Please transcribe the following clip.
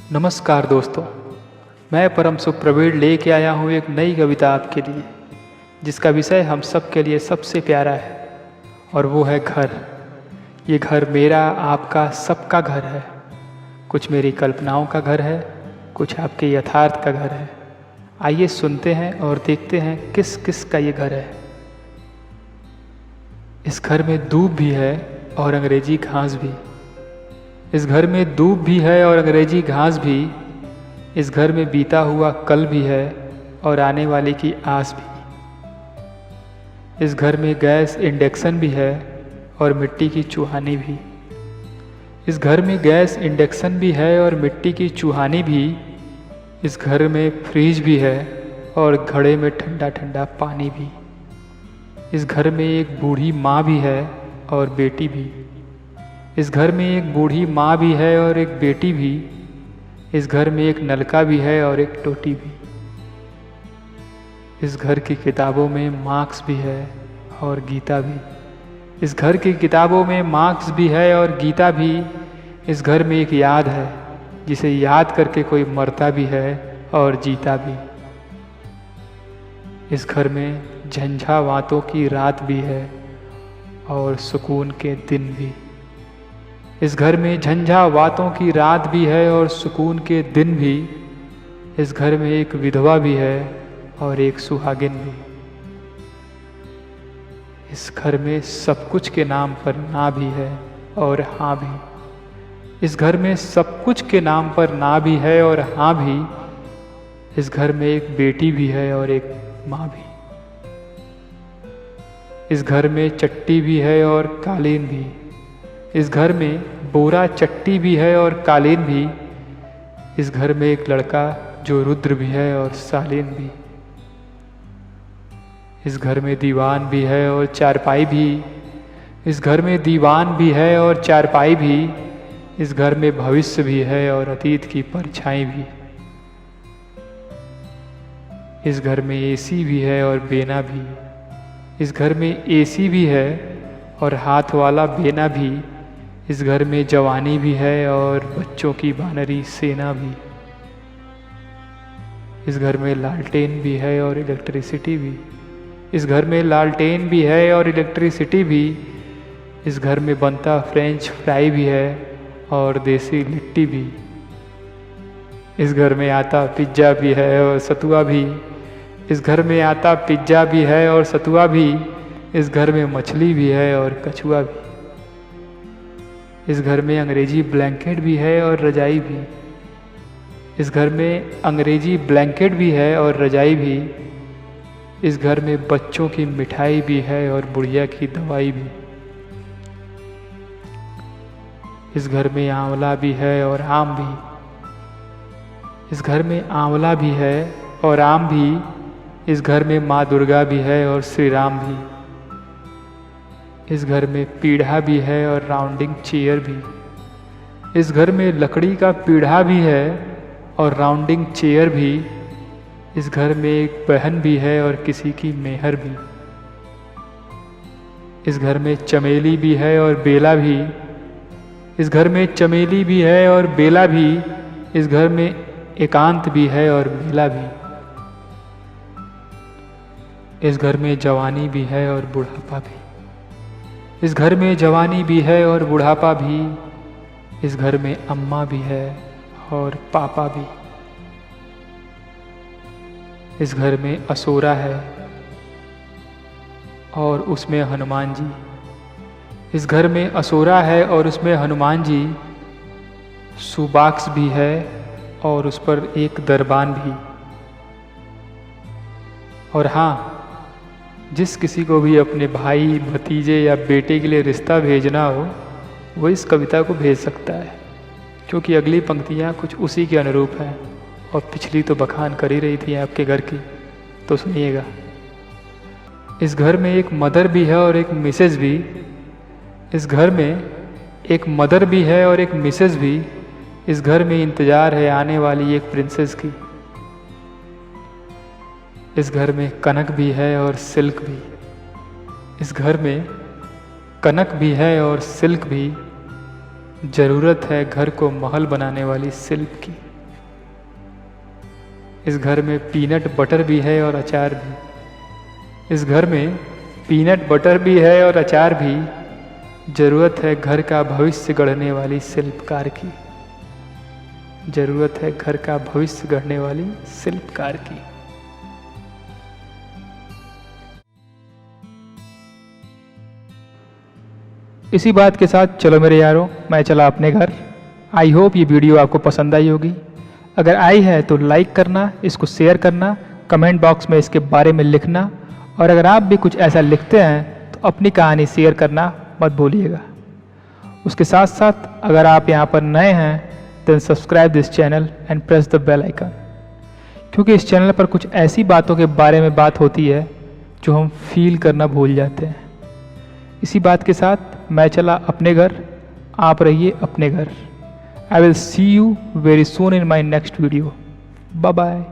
नमस्कार दोस्तों, मैं परम सुख प्रवीण लेके आया हूँ एक नई कविता आपके लिए, जिसका विषय हम सब के लिए सबसे प्यारा है और वो है घर। ये घर मेरा, आपका, सबका घर है। कुछ मेरी कल्पनाओं का घर है, कुछ आपके यथार्थ का घर है। आइए सुनते हैं और देखते हैं किस किस का ये घर है। इस घर में दूब भी है और अंग्रेजी घास भी। इस घर में दूब भी है और अंग्रेजी घास भी। इस घर में बीता हुआ कल भी है और आने वाले की आस भी। इस घर में गैस इंडक्शन भी है और मिट्टी की चूहानी भी। इस घर में गैस इंडक्शन भी है और मिट्टी की चूहानी भी। इस घर में फ्रिज भी है और घड़े में ठंडा ठंडा पानी भी। इस घर में एक बूढ़ी माँ भी है और बेटी भी। इस घर में एक बूढ़ी माँ भी है और एक बेटी भी। इस घर में एक नलका भी है और एक टोटी भी। इस घर की किताबों में मार्क्स भी है और गीता भी। इस घर की किताबों में मार्क्स भी है और गीता भी। इस घर में एक याद है जिसे याद करके कोई मरता भी है और जीता भी। इस घर में झंझावातों की रात भी है और सुकून के दिन भी। इस घर में झंझावातों की रात भी है और सुकून के दिन भी। इस घर में एक विधवा भी है और एक सुहागिन भी। इस घर में सब कुछ के नाम पर ना भी है और हाँ भी। इस घर में सब कुछ के नाम पर ना भी है और हाँ भी। इस घर में एक बेटी भी है और एक माँ भी। इस घर में चट्टी भी है और कालीन भी। इस घर में बोरा चट्टी भी है और कालीन भी। इस घर में एक लड़का जो रुद्र भी है और सालीन भी। इस घर में दीवान भी है और चारपाई भी। इस घर में दीवान भी है और चारपाई भी। इस घर में भविष्य भी है और अतीत की परछाई भी। इस घर में एसी भी है और बेना भी। इस घर में एसी भी है और हाथ वाला बेना भी। इस घर में जवानी भी है और बच्चों की बानरी सेना भी। इस घर में लालटेन भी है और इलेक्ट्रिसिटी भी। इस घर में लालटेन भी है और इलेक्ट्रिसिटी भी। इस घर में बनता फ्रेंच फ्राई भी है और देसी लिट्टी भी। इस घर में आता पिज्ज़ा भी है और सतुआ भी। इस घर में आता पिज्ज़ा भी है और सतुआ भी। इस घर में मछली भी है और कछुआ भी। इस घर में अंग्रेजी ब्लैंकेट भी है और रजाई भी। इस घर में अंग्रेजी ब्लैंकेट भी है और रजाई भी। इस घर में बच्चों की मिठाई भी है और बुढ़िया की दवाई भी। इस घर में आंवला भी है और आम भी। इस घर में आंवला भी है और आम भी। इस घर में माँ दुर्गा भी है और श्री राम भी। इस घर में पीढ़ा भी है और राउंडिंग चेयर भी। इस घर में लकड़ी का पीढ़ा भी है और राउंडिंग चेयर भी। इस घर में एक बहन भी है और किसी की मेहर भी। इस घर में चमेली भी है और बेला भी। इस घर में चमेली भी है और बेला भी। इस घर में एकांत भी है और मेला भी। इस घर में जवानी भी है और बुढ़ापा भी। इस घर में जवानी भी है और बुढ़ापा भी। इस घर में अम्मा भी है और पापा भी। इस घर में असोरा है और उसमें हनुमान जी। इस घर में असोरा है और उसमें हनुमान जी। सुबाक्स भी है और उस पर एक दरबान भी। और हाँ, जिस किसी को भी अपने भाई, भतीजे या बेटे के लिए रिश्ता भेजना हो, वो इस कविता को भेज सकता है, क्योंकि अगली पंक्तियाँ कुछ उसी के अनुरूप हैं और पिछली तो बखान कर ही रही थी आपके घर की। तो सुनिएगा। इस घर में एक मदर भी है और एक मिसेज भी। इस घर में एक मदर भी है और एक मिसेज भी। इस घर में इंतज़ार है आने वाली एक प्रिंसेस की। इस घर में कनक भी है और सिल्क भी। इस घर में कनक भी है और सिल्क भी। ज़रूरत है घर को महल बनाने वाली सिल्क की। इस घर में पीनट बटर भी है और अचार भी। इस घर में पीनट बटर भी है और अचार भी। ज़रूरत है घर का भविष्य गढ़ने वाली शिल्पकार की। ज़रूरत है घर का भविष्य गढ़ने वाली शिल्पकार की। इसी बात के साथ चलो मेरे यारों, मैं चला अपने घर। आई होप ये वीडियो आपको पसंद आई होगी। अगर आई है तो लाइक करना, इसको शेयर करना, कमेंट बॉक्स में इसके बारे में लिखना, और अगर आप भी कुछ ऐसा लिखते हैं तो अपनी कहानी शेयर करना मत भूलिएगा। उसके साथ साथ अगर आप यहाँ पर नए हैं then subscribe this channel and press the bell icon, क्योंकि इस चैनल पर कुछ ऐसी बातों के बारे में बात होती है जो हम फील करना भूल जाते हैं। इसी बात के साथ मैं चला अपने घर, आप रहिए अपने घर। I will see you very soon in my next video. Bye bye.